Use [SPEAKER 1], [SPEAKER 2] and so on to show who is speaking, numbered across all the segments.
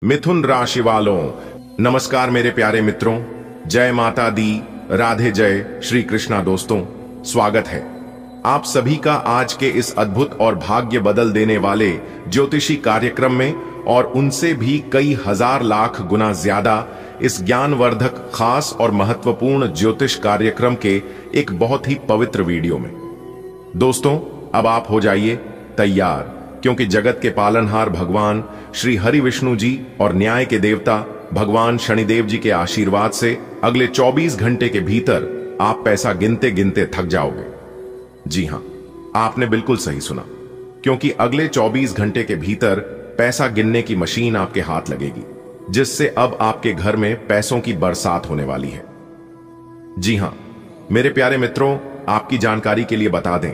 [SPEAKER 1] मिथुन राशि वालों, नमस्कार मेरे प्यारे मित्रों। जय माता दी, राधे जय श्री कृष्णा। दोस्तों, स्वागत है आप सभी का आज के इस अद्भुत और भाग्य बदल देने वाले ज्योतिषी कार्यक्रम में, और उनसे भी कई हजार लाख गुना ज्यादा इस ज्ञानवर्धक, खास और महत्वपूर्ण ज्योतिष कार्यक्रम के एक बहुत ही पवित्र वीडियो में। दोस्तों, अब आप हो जाइए तैयार, क्योंकि जगत के पालनहार भगवान श्री हरि विष्णु जी और न्याय के देवता भगवान शनिदेव जी के आशीर्वाद से अगले 24 घंटे के भीतर आप पैसा गिनते गिनते थक जाओगे। जी हां, आपने बिल्कुल सही सुना, क्योंकि अगले 24 घंटे के भीतर पैसा गिनने की मशीन आपके हाथ लगेगी, जिससे अब आपके घर में पैसों की बरसात होने वाली है। जी हां मेरे प्यारे मित्रों, आपकी जानकारी के लिए बता दें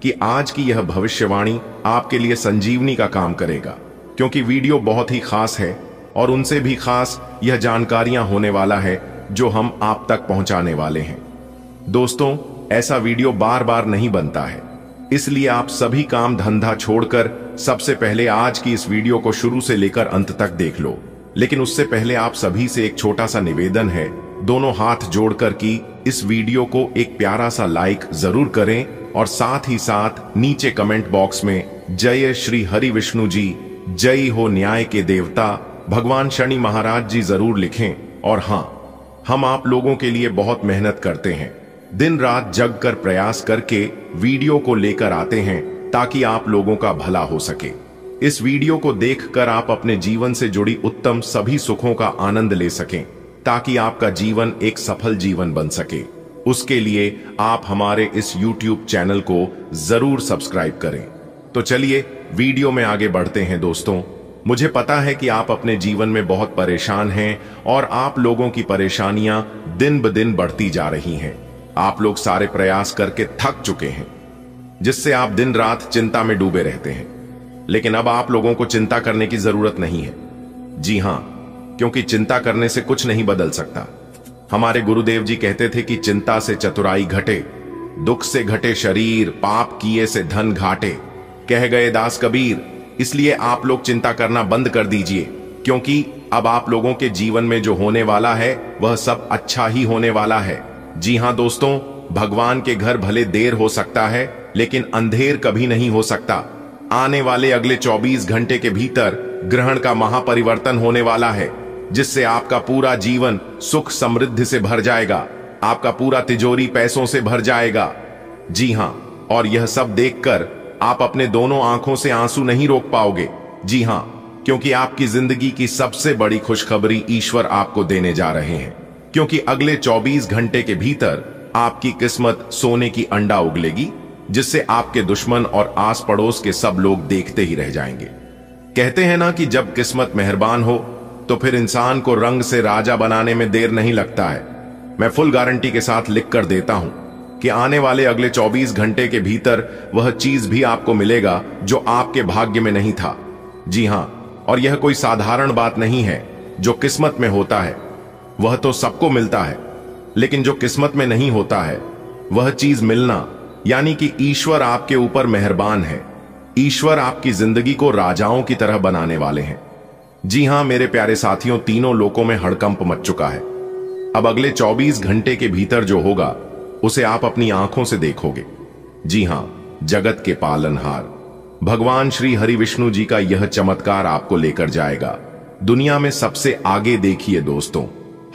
[SPEAKER 1] कि आज की यह भविष्यवाणी आपके लिए संजीवनी का काम करेगा, क्योंकि वीडियो बहुत ही खास है और उनसे भी खास यह जानकारियां होने वाला है जो हम आप तक पहुंचाने वाले हैं। दोस्तों, ऐसा वीडियो बार बार नहीं बनता है, इसलिए आप सभी काम धंधा छोड़कर सबसे पहले आज की इस वीडियो को शुरू से लेकर अंत तक देख लो। लेकिन उससे पहले आप सभी से एक छोटा सा निवेदन है, दोनों हाथ जोड़कर कि इस वीडियो को एक प्यारा सा लाइक जरूर करें, और साथ ही साथ नीचे कमेंट बॉक्स में जय श्री हरि विष्णु जी, जय हो न्याय के देवता भगवान शनि महाराज जी जरूर लिखें। और हां, हम आप लोगों के लिए बहुत मेहनत करते हैं, दिन रात जग कर प्रयास करके वीडियो को लेकर आते हैं ताकि आप लोगों का भला हो सके। इस वीडियो को देखकर आप अपने जीवन से जुड़ी उत्तम सभी सुखों का आनंद ले सकें, ताकि आपका जीवन एक सफल जीवन बन सके। उसके लिए आप हमारे इस YouTube चैनल को जरूर सब्सक्राइब करें। तो चलिए वीडियो में आगे बढ़ते हैं। दोस्तों, मुझे पता है कि आप अपने जीवन में बहुत परेशान हैं और आप लोगों की परेशानियां दिन ब दिन बढ़ती जा रही हैं। आप लोग सारे प्रयास करके थक चुके हैं, जिससे आप दिन रात चिंता में डूबे रहते हैं। लेकिन अब आप लोगों को चिंता करने की जरूरत नहीं है। जी हां, क्योंकि चिंता करने से कुछ नहीं बदल सकता। हमारे गुरुदेव जी कहते थे कि चिंता से चतुराई घटे, दुख से घटे शरीर, पाप किए से धन घाटे, कह गए दास कबीर। इसलिए आप लोग चिंता करना बंद कर दीजिए, क्योंकि अब आप लोगों के जीवन में जो होने वाला है वह सब अच्छा ही होने वाला है। जी हां दोस्तों, भगवान के घर भले देर हो सकता है, लेकिन अंधेर कभी नहीं हो सकता। आने वाले अगले 24 घंटे के भीतर ग्रहण का महापरिवर्तन होने वाला है, जिससे आपका पूरा जीवन सुख समृद्धि से भर जाएगा, आपका पूरा तिजोरी पैसों से भर जाएगा। जी हां, और यह सब देखकर आप अपने दोनों आंखों से आंसू नहीं रोक पाओगे। जी हां, क्योंकि आपकी जिंदगी की सबसे बड़ी खुशखबरी ईश्वर आपको देने जा रहे हैं, क्योंकि अगले 24 घंटे के भीतर आपकी किस्मत सोने की अंडा उगलेगी, जिससे आपके दुश्मन और आस पड़ोस के सब लोग देखते ही रह जाएंगे। कहते हैं ना कि जब किस्मत मेहरबान हो तो फिर इंसान को रंग से राजा बनाने में देर नहीं लगता है। मैं फुल गारंटी के साथ लिख कर देता हूं कि आने वाले अगले 24 घंटे के भीतर वह चीज भी आपको मिलेगा जो आपके भाग्य में नहीं था। जी हां, और यह कोई साधारण बात नहीं है। जो किस्मत में होता है वह तो सबको मिलता है, लेकिन जो किस्मत में नहीं होता है वह चीज मिलना, यानी कि ईश्वर आपके ऊपर मेहरबान है। ईश्वर आपकी जिंदगी को राजाओं की तरह बनाने वाले हैं। जी हां मेरे प्यारे साथियों, तीनों लोकों में हड़कंप मच चुका है। अब अगले 24 घंटे के भीतर जो होगा उसे आप अपनी आंखों से देखोगे। जी हां, जगत के पालनहार भगवान श्री हरि विष्णु जी का यह चमत्कार आपको लेकर जाएगा दुनिया में सबसे आगे। देखिए दोस्तों,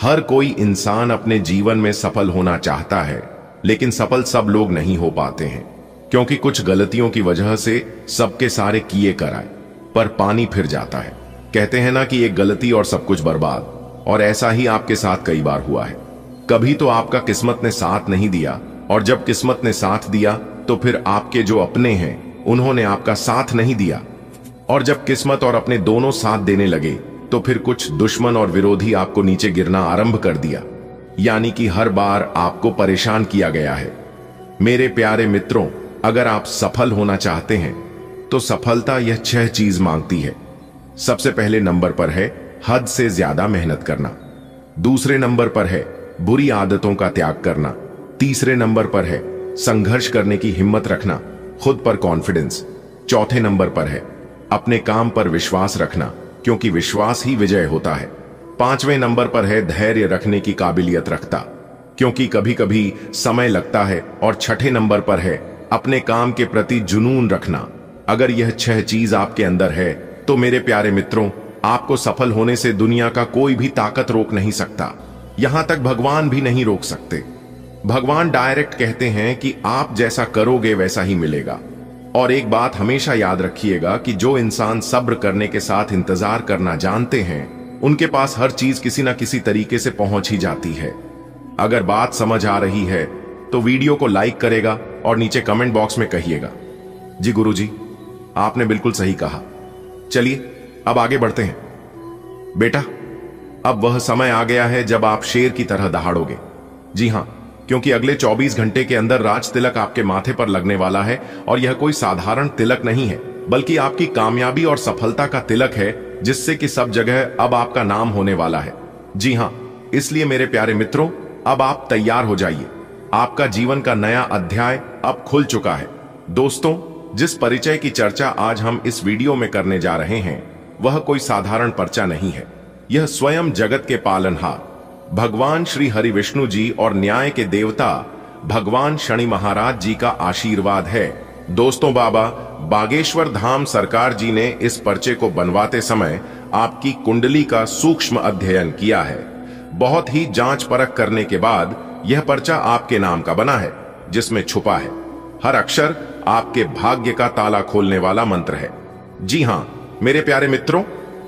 [SPEAKER 1] हर कोई इंसान अपने जीवन में सफल होना चाहता है, लेकिन सफल सब लोग नहीं हो पाते हैं, क्योंकि कुछ गलतियों की वजह से सबके सारे किए कराए पर पानी फिर जाता है। कहते हैं ना कि एक गलती और सब कुछ बर्बाद, और ऐसा ही आपके साथ कई बार हुआ है। कभी तो आपका किस्मत ने साथ नहीं दिया, और जब किस्मत ने साथ दिया तो फिर आपके जो अपने हैं उन्होंने आपका साथ नहीं दिया, और जब किस्मत और अपने दोनों साथ देने लगे तो फिर कुछ दुश्मन और विरोधी आपको नीचे गिरना आरंभ कर दिया, यानी कि हर बार आपको परेशान किया गया है। मेरे प्यारे मित्रों, अगर आप सफल होना चाहते हैं तो सफलता यह 6 चीज मांगती है। सबसे पहले नंबर पर है हद से ज्यादा मेहनत करना। दूसरे नंबर पर है बुरी आदतों का त्याग करना। तीसरे नंबर पर है संघर्ष करने की हिम्मत रखना, खुद पर कॉन्फिडेंस। चौथे नंबर पर है अपने काम पर विश्वास रखना, क्योंकि विश्वास ही विजय होता है। 5वें नंबर पर है धैर्य रखने की काबिलियत रखता, क्योंकि कभी कभी समय लगता है। और 6ठे नंबर पर है अपने काम के प्रति जुनून रखना। अगर यह 6 चीज आपके अंदर है तो मेरे प्यारे मित्रों, आपको सफल होने से दुनिया का कोई भी ताकत रोक नहीं सकता, यहां तक भगवान भी नहीं रोक सकते। भगवान डायरेक्ट कहते हैं कि आप जैसा करोगे वैसा ही मिलेगा। और एक बात हमेशा याद रखिएगा कि जो इंसान सब्र करने के साथ इंतजार करना जानते हैं, उनके पास हर चीज किसी ना किसी तरीके से पहुंच ही जाती है। अगर बात समझ आ रही है तो वीडियो को लाइक करेगा और नीचे कमेंट बॉक्स में कहिएगा, जी गुरुजी आपने बिल्कुल सही कहा। चलिए अब आगे बढ़ते हैं। बेटा, अब वह समय आ गया है जब आप शेर की तरह दहाड़ोगे। जी हां, क्योंकि अगले 24 घंटे के अंदर राज तिलक आपके माथे पर लगने वाला है। और यह कोई साधारण तिलक नहीं है, बल्कि आपकी कामयाबी और सफलता का तिलक है, जिससे कि सब जगह अब आपका नाम होने वाला है। जी हां, इसलिए मेरे प्यारे मित्रों, अब आप तैयार हो जाइए। आपका जीवन का नया अध्याय अब खुल चुका है। दोस्तों, जिस परिचय की चर्चा आज हम इस वीडियो में करने जा रहे हैं, वह कोई साधारण पर्चा नहीं है। यह स्वयं जगत के पालनहार भगवान श्री हरि विष्णु जी और न्याय के देवता भगवान शनि महाराज जी का आशीर्वाद है। दोस्तों, बाबा बागेश्वर धाम सरकार जी ने इस पर्चे को बनवाते समय आपकी कुंडली का सूक्ष्म अध्ययन किया है। बहुत ही जांच परख करने के बाद यह पर्चा आपके नाम का बना है, जिसमें छुपा है हर अक्षर आपके भाग्य का ताला खोलने वाला मंत्र है। जी हां मेरे प्यारे मित्रों,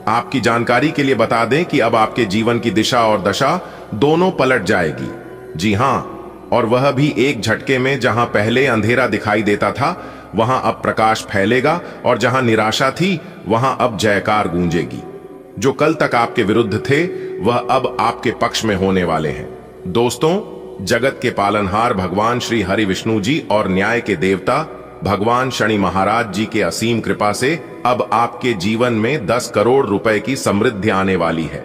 [SPEAKER 1] आपकी जानकारी के लिए बता दें कि अब आपके जीवन की दिशा और दशा दोनों पलट जाएगी। जी हां, और वह भी एक झटके में। जहां पहले अंधेरा दिखाई देता था, वहां अब प्रकाश फैलेगा, और जहां निराशा थी, वहां अब जयकार गूंजेगी। जो कल तक आपके विरुद्ध थे, वह अब आपके पक्ष में होने वाले हैं। दोस्तों, जगत के पालनहार भगवान श्री हरि विष्णु जी और न्याय के देवता भगवान शनि महाराज जी के असीम कृपा से अब आपके जीवन में 10 करोड़ रुपए की समृद्धि आने वाली है।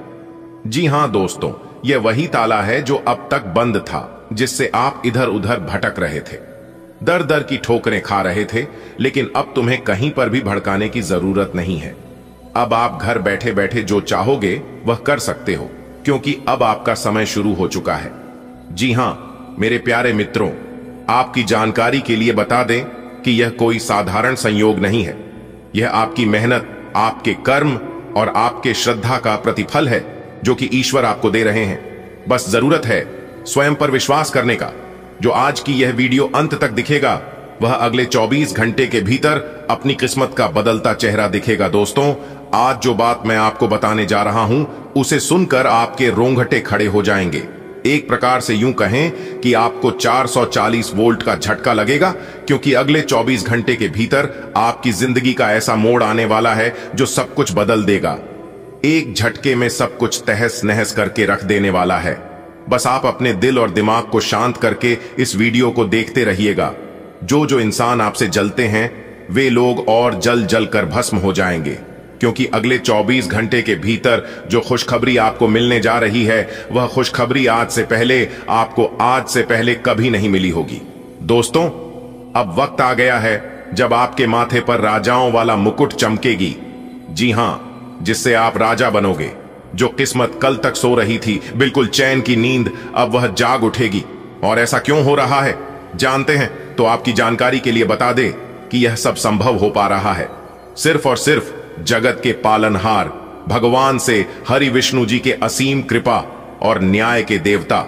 [SPEAKER 1] जी हां दोस्तों, यह वही ताला है जो अब तक बंद था, जिससे आप इधर उधर भटक रहे थे, दर दर की ठोकरें खा रहे थे। लेकिन अब तुम्हें कहीं पर भी भड़काने की जरूरत नहीं है। अब आप घर बैठे बैठे जो चाहोगे वह कर सकते हो, क्योंकि अब आपका समय शुरू हो चुका है। जी हां मेरे प्यारे मित्रों, आपकी जानकारी के लिए बता दें कि यह कोई साधारण संयोग नहीं है। यह आपकी मेहनत, आपके कर्म और आपके श्रद्धा का प्रतिफल है, जो कि ईश्वर आपको दे रहे हैं। बस जरूरत है स्वयं पर विश्वास करने का। जो आज की यह वीडियो अंत तक दिखेगा, वह अगले 24 घंटे के भीतर अपनी किस्मत का बदलता चेहरा दिखेगा। दोस्तों, आज जो बात मैं आपको बताने जा रहा हूं, उसे सुनकर आपके रोंगटे खड़े हो जाएंगे। एक प्रकार से यूं कहें कि आपको 440 वोल्ट का झटका लगेगा, क्योंकि अगले 24 घंटे के भीतर आपकी जिंदगी का ऐसा मोड़ आने वाला है जो सब कुछ बदल देगा। एक झटके में सब कुछ तहस नहस करके रख देने वाला है। बस आप अपने दिल और दिमाग को शांत करके इस वीडियो को देखते रहिएगा। जो इंसान आपसे जलते हैं, वे लोग और जल जल कर भस्म हो जाएंगे, क्योंकि अगले 24 घंटे के भीतर जो खुशखबरी आपको मिलने जा रही है, वह खुशखबरी आज से पहले कभी नहीं मिली होगी। दोस्तों, अब वक्त आ गया है जब आपके माथे पर राजाओं वाला मुकुट चमकेगी। जी हां, जिससे आप राजा बनोगे। जो किस्मत कल तक सो रही थी, बिल्कुल चैन की नींद, अब वह जाग उठेगी। और ऐसा क्यों हो रहा है जानते हैं? तो आपकी जानकारी के लिए बता दे कि यह सब संभव हो पा रहा है सिर्फ और सिर्फ जगत के पालनहार भगवान से हरि विष्णु जी के असीम कृपा और न्याय के देवता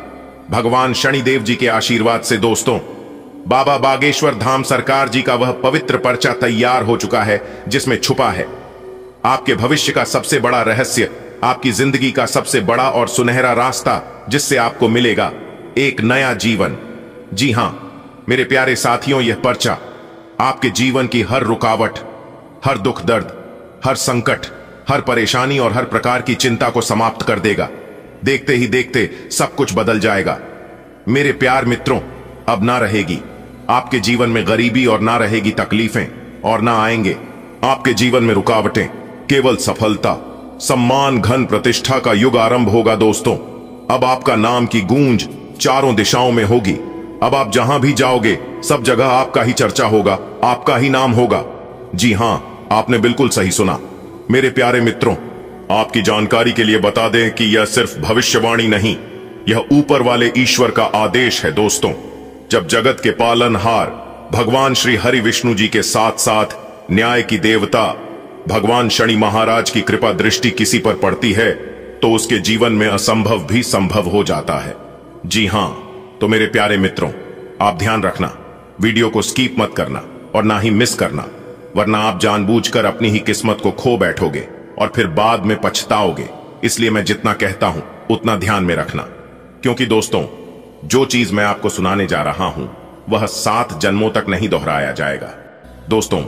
[SPEAKER 1] भगवान शनिदेव जी के आशीर्वाद से। दोस्तों, बाबा बागेश्वर धाम सरकार जी का वह पवित्र पर्चा तैयार हो चुका है, जिसमें छुपा है आपके भविष्य का सबसे बड़ा रहस्य, आपकी जिंदगी का सबसे बड़ा और सुनहरा रास्ता, जिससे आपको मिलेगा एक नया जीवन। जी हां मेरे प्यारे साथियों, यह पर्चा आपके जीवन की हर रुकावट, हर दुख दर्द, हर संकट, हर परेशानी और हर प्रकार की चिंता को समाप्त कर देगा। देखते ही देखते सब कुछ बदल जाएगा। मेरे प्यार मित्रों, अब ना रहेगी आपके जीवन में गरीबी, और ना रहेगी तकलीफें, और ना आएंगे आपके जीवन में रुकावटें। केवल सफलता, सम्मान, घन प्रतिष्ठा का युग आरंभ होगा। दोस्तों, अब आपका नाम की गूंज चारों दिशाओं में होगी। अब आप जहां भी जाओगे, सब जगह आपका ही चर्चा होगा, आपका ही नाम होगा। जी हां, आपने बिल्कुल सही सुना। मेरे प्यारे मित्रों, आपकी जानकारी के लिए बता दें कि यह सिर्फ भविष्यवाणी नहीं, यह ऊपर वाले ईश्वर का आदेश है दोस्तों। जब जगत के पालनहार भगवान श्री हरि विष्णु जी के साथ साथ न्याय की देवता भगवान शनि महाराज की कृपा दृष्टि किसी पर पड़ती है तो उसके जीवन में असंभव भी संभव हो जाता है। जी हां, तो मेरे प्यारे मित्रों, आप ध्यान रखना, वीडियो को स्किप मत करना और ना ही मिस करना, वरना आप जानबूझकर अपनी ही किस्मत को खो बैठोगे और फिर बाद में पछताओगे। इसलिए मैं जितना कहता हूं उतना ध्यान में रखना, क्योंकि दोस्तों जो चीज मैं आपको सुनाने जा रहा हूं वह 7 जन्मों तक नहीं दोहराया जाएगा। दोस्तों,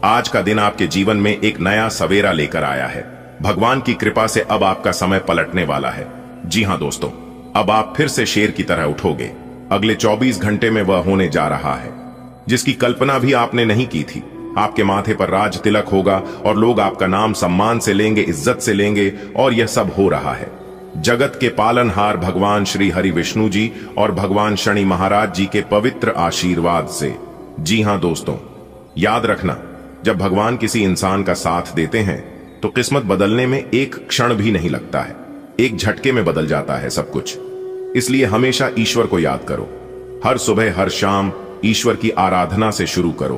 [SPEAKER 1] आज का दिन आपके जीवन में एक नया सवेरा लेकर आया है। भगवान की कृपा से अब आपका समय पलटने वाला है। जी हां दोस्तों, अब आप फिर से शेर की तरह उठोगे। अगले 24 घंटे में वह होने जा रहा है जिसकी कल्पना भी आपने नहीं की थी। आपके माथे पर राज तिलक होगा और लोग आपका नाम सम्मान से लेंगे, इज्जत से लेंगे, और यह सब हो रहा है जगत के पालनहार भगवान श्री हरि विष्णु जी और भगवान शनि महाराज जी के पवित्र आशीर्वाद से। जी हां दोस्तों, याद रखना, जब भगवान किसी इंसान का साथ देते हैं तो किस्मत बदलने में एक क्षण भी नहीं लगता है, एक झटके में बदल जाता है सब कुछ। इसलिए हमेशा ईश्वर को याद करो। हर सुबह हर शाम ईश्वर की आराधना से शुरू करो,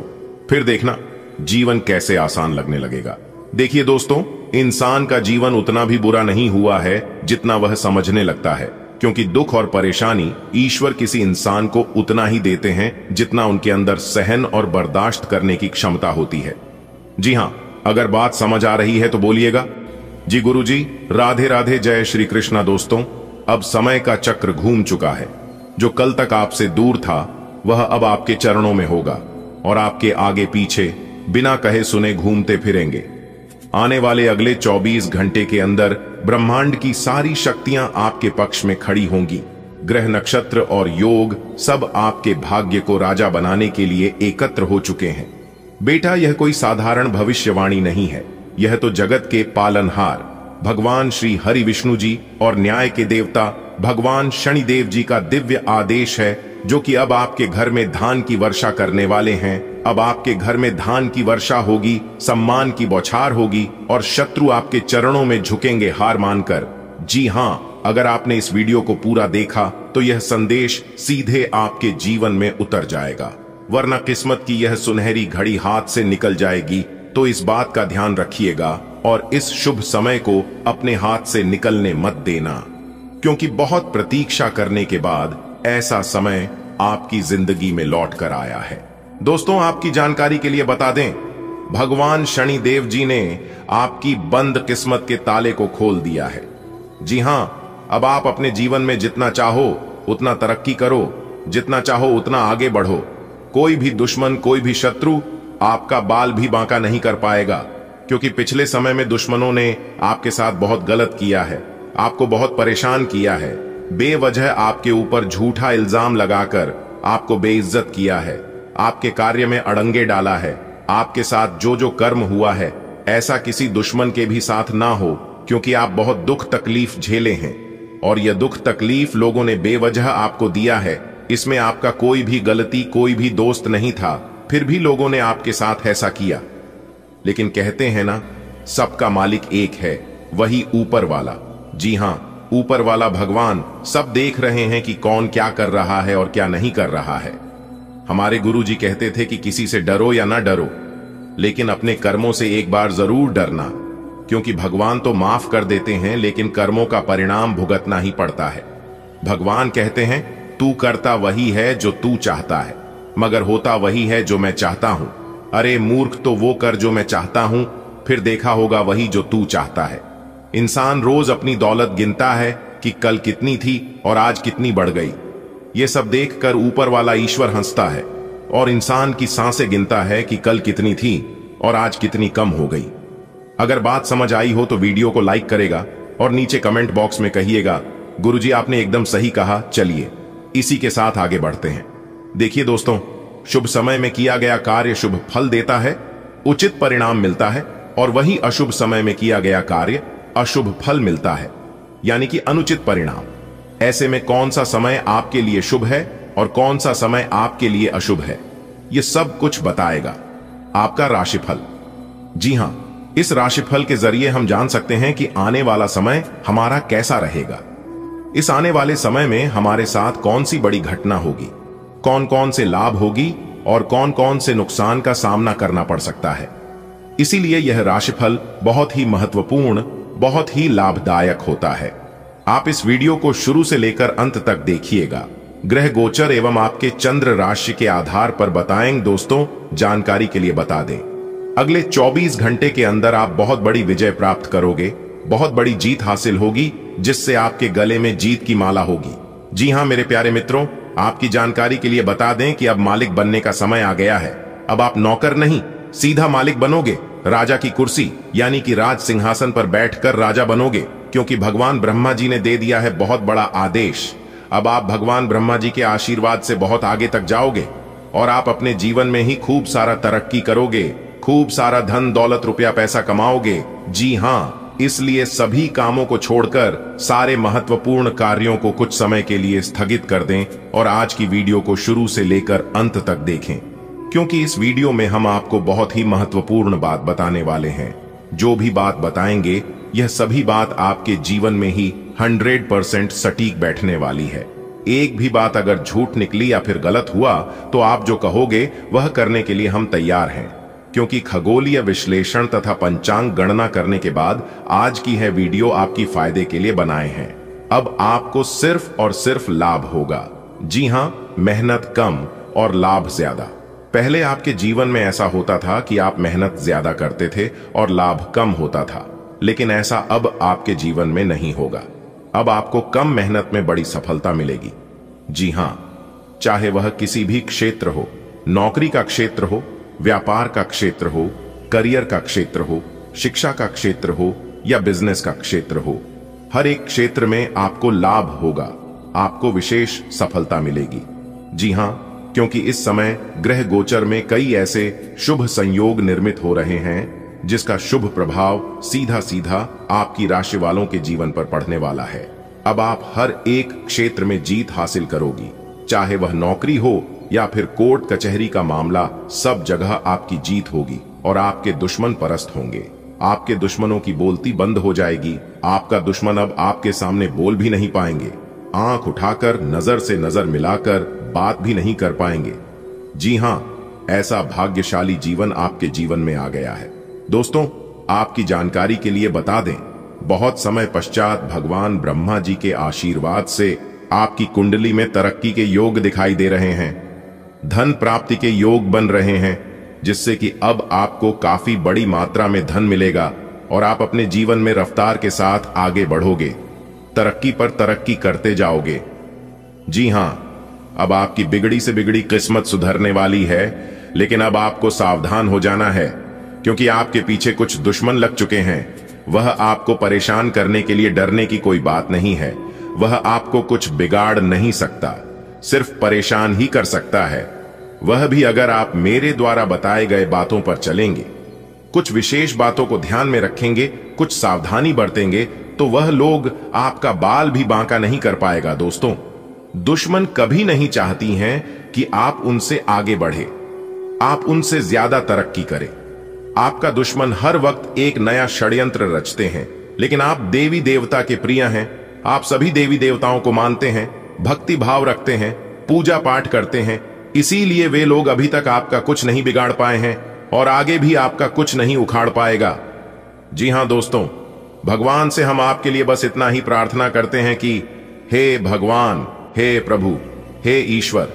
[SPEAKER 1] फिर देखना जीवन कैसे आसान लगने लगेगा। देखिए दोस्तों, इंसान का जीवन उतना भी बुरा नहीं हुआ है जितना वह समझने लगता है, क्योंकि दुख और परेशानी ईश्वर किसी इंसान को उतना ही देते हैं जितना उनके अंदर सहन और बर्दाश्त करने की क्षमता होती है। जी हां, अगर बात समझ आ रही है तो बोलिएगा जी गुरुजी, राधे राधे, जय श्री कृष्णा। दोस्तों, अब समय का चक्र घूम चुका है। जो कल तक आपसे दूर था वह अब आपके चरणों में होगा और आपके आगे पीछे बिना कहे सुने घूमते फिरेंगे। आने वाले अगले 24 घंटे के अंदर ब्रह्मांड की सारी शक्तियां आपके पक्ष में खड़ी होंगी। ग्रह, नक्षत्र और योग सब आपके भाग्य को राजा बनाने के लिए एकत्र हो चुके हैं। बेटा, यह कोई साधारण भविष्यवाणी नहीं है, यह तो जगत के पालनहार भगवान श्री हरि विष्णु जी और न्याय के देवता भगवान शनिदेव जी का दिव्य आदेश है, जो कि अब आपके घर में धान की वर्षा करने वाले हैं। अब आपके घर में धान की वर्षा होगी, सम्मान की बौछार होगी और शत्रु आपके चरणों में झुकेंगे हार मानकर। जी हां, अगर आपने इस वीडियो को पूरा देखा तो यह संदेश सीधे आपके जीवन में उतर जाएगा, वरना किस्मत की यह सुनहरी घड़ी हाथ से निकल जाएगी। तो इस बात का ध्यान रखिएगा और इस शुभ समय को अपने हाथ से निकलने मत देना, क्योंकि बहुत प्रतीक्षा करने के बाद ऐसा समय आपकी जिंदगी में लौट कर आया है। दोस्तों, आपकी जानकारी के लिए बता दें, भगवान शनि देव जी ने आपकी बंद किस्मत के ताले को खोल दिया है। जी हां, अब आप अपने जीवन में जितना चाहो उतना तरक्की करो, जितना चाहो उतना आगे बढ़ो। कोई भी दुश्मन, कोई भी शत्रु आपका बाल भी बांका नहीं कर पाएगा, क्योंकि पिछले समय में दुश्मनों ने आपके साथ बहुत गलत किया है, आपको बहुत परेशान किया है, बेवजह आपके ऊपर झूठा इल्जाम लगाकर आपको बेइज्जत किया है, आपके कार्य में अड़ंगे डाला है। आपके साथ जो जो कर्म हुआ है ऐसा किसी दुश्मन के भी साथ ना हो, क्योंकि आप बहुत दुख तकलीफ झेले हैं और यह दुख तकलीफ लोगों ने बेवजह आपको दिया है। इसमें आपका कोई भी गलती, कोई भी दोस्त नहीं था, फिर भी लोगों ने आपके साथ ऐसा किया। लेकिन कहते हैं ना, सबका मालिक एक है, वही ऊपर वाला। जी हां, ऊपर वाला भगवान सब देख रहे हैं कि कौन क्या कर रहा है और क्या नहीं कर रहा है। हमारे गुरु जी कहते थे कि किसी से डरो या ना डरो, लेकिन अपने कर्मों से एक बार जरूर डरना, क्योंकि भगवान तो माफ कर देते हैं लेकिन कर्मों का परिणाम भुगतना ही पड़ता है। भगवान कहते हैं, तू करता वही है जो तू चाहता है, मगर होता वही है जो मैं चाहता हूं। अरे मूर्ख, तो वो कर जो मैं चाहता हूं, फिर देखा होगा वही जो तू चाहता है। इंसान रोज अपनी दौलत गिनता है कि कल कितनी थी और आज कितनी बढ़ गई। ये सब देखकर ऊपर वाला ईश्वर हंसता है और इंसान की सांसें गिनता है कि कल कितनी थी और आज कितनी कम हो गई। अगर बात समझ आई हो तो वीडियो को लाइक करेगा और नीचे कमेंट बॉक्स में कहिएगा, गुरुजी आपने एकदम सही कहा। चलिए इसी के साथ आगे बढ़ते हैं। देखिए दोस्तों, शुभ समय में किया गया कार्य शुभ फल देता है, उचित परिणाम मिलता है, और वही अशुभ समय में किया गया कार्य अशुभ फल मिलता है, यानी कि अनुचित परिणाम। ऐसे में कौन सा समय आपके लिए शुभ है और कौन सा समय आपके लिए अशुभ है, यह सब कुछ बताएगा आपका राशिफल। जी हां, इस राशिफल के जरिए हम जान सकते हैं कि आने वाला समय हमारा कैसा रहेगा। इस आने वाले समय में हमारे साथ कौन सी बड़ी घटना होगी, कौन कौन से लाभ होगी और कौन कौन से नुकसान का सामना करना पड़ सकता है। इसीलिए यह राशिफल बहुत ही महत्वपूर्ण, बहुत ही लाभदायक होता है। आप इस वीडियो को शुरू से लेकर अंत तक देखिएगा। ग्रह गोचर एवं आपके चंद्र राशि के आधार पर बताएंगे दोस्तों। जानकारी के लिए बता दें, अगले 24 घंटे के अंदर आप बहुत बड़ी विजय प्राप्त करोगे, बहुत बड़ी जीत हासिल होगी, जिससे आपके गले में जीत की माला होगी। जी हां मेरे प्यारे मित्रों, आपकी जानकारी के लिए बता दें कि अब मालिक बनने का समय आ गया है। अब आप नौकर नहीं, सीधा मालिक बनोगे। राजा की कुर्सी यानी कि राज सिंहासन पर बैठकर राजा बनोगे, क्योंकि भगवान ब्रह्मा जी ने दे दिया है बहुत बड़ा आदेश। अब आप भगवान ब्रह्मा जी के आशीर्वाद से बहुत आगे तक जाओगे और आप अपने जीवन में ही खूब सारा तरक्की करोगे, खूब सारा धन दौलत रुपया पैसा कमाओगे। जी हां, इसलिए सभी कामों को छोड़कर सारे महत्वपूर्ण कार्यों को कुछ समय के लिए स्थगित कर दें और आज की वीडियो को शुरू से लेकर अंत तक देखें, क्योंकि इस वीडियो में हम आपको बहुत ही महत्वपूर्ण बात बताने वाले हैं। जो भी बात बताएंगे यह सभी बात आपके जीवन में ही 100% सटीक बैठने वाली है। एक भी बात अगर झूठ निकली या फिर गलत हुआ तो आप जो कहोगे वह करने के लिए हम तैयार हैं, क्योंकि खगोलीय विश्लेषण तथा पंचांग गणना करने के बाद आज की है वीडियो आपकी फायदे के लिए बनाए हैं। अब आपको सिर्फ और सिर्फ लाभ होगा। जी हां, मेहनत कम और लाभ ज्यादा। पहले आपके जीवन में ऐसा होता था कि आप मेहनत ज्यादा करते थे और लाभ कम होता था, लेकिन ऐसा अब आपके जीवन में नहीं होगा। अब आपको कम मेहनत में बड़ी सफलता मिलेगी। जी हां, चाहे वह किसी भी क्षेत्र हो, नौकरी का क्षेत्र हो, व्यापार का क्षेत्र हो, करियर का क्षेत्र हो, शिक्षा का क्षेत्र हो या बिजनेस का क्षेत्र हो, हर एक क्षेत्र में आपको लाभ होगा, आपको विशेष सफलता मिलेगी। जी हां, क्योंकि इस समय ग्रह गोचर में कई ऐसे शुभ संयोग निर्मित हो रहे हैं जिसका शुभ प्रभाव सीधा सीधा आपकी राशि वालों के जीवन पर पड़ने वाला है। अब आप हर एक क्षेत्र में जीत हासिल करोगी, चाहे वह नौकरी हो या फिर कोर्ट कचहरी का मामला, सब जगह आपकी जीत होगी और आपके दुश्मन परस्त होंगे। आपके दुश्मनों की बोलती बंद हो जाएगी। आपका दुश्मन अब आपके सामने बोल भी नहीं पाएंगे, आंख उठाकर नजर से नजर मिलाकर बात भी नहीं कर पाएंगे। जी हां, ऐसा भाग्यशाली जीवन आपके जीवन में आ गया है। दोस्तों, आपकी जानकारी के लिए बता दें, बहुत समय पश्चात भगवान ब्रह्मा जी के आशीर्वाद से आपकी कुंडली में तरक्की के योग दिखाई दे रहे हैं, धन प्राप्ति के योग बन रहे हैं, जिससे कि अब आपको काफी बड़ी मात्रा में धन मिलेगा और आप अपने जीवन में रफ्तार के साथ आगे बढ़ोगे, तरक्की पर तरक्की करते जाओगे। जी हां, अब आपकी बिगड़ी से बिगड़ी किस्मत सुधरने वाली है, लेकिन अब आपको सावधान हो जाना है, क्योंकि आपके पीछे कुछ दुश्मन लग चुके हैं। वह आपको परेशान करने के लिए डरने की कोई बात नहीं है। वह आपको कुछ बिगाड़ नहीं सकता, सिर्फ परेशान ही कर सकता है। वह भी अगर आप मेरे द्वारा बताए गए बातों पर चलेंगे, कुछ विशेष बातों को ध्यान में रखेंगे, कुछ सावधानी बरतेंगे, तो वह लोग आपका बाल भी बांका नहीं कर पाएगा। दोस्तों, दुश्मन कभी नहीं चाहती हैं कि आप उनसे आगे बढ़े, आप उनसे ज्यादा तरक्की करें। आपका दुश्मन हर वक्त एक नया षड्यंत्र रचते हैं, लेकिन आप देवी देवता के प्रिय हैं। आप सभी देवी देवताओं को मानते हैं, भक्ति भाव रखते हैं, पूजा पाठ करते हैं, इसीलिए वे लोग अभी तक आपका कुछ नहीं बिगाड़ पाए हैं और आगे भी आपका कुछ नहीं उखाड़ पाएगा। जी हां दोस्तों, भगवान से हम आपके लिए बस इतना ही प्रार्थना करते हैं कि हे भगवान, हे प्रभु, हे ईश्वर,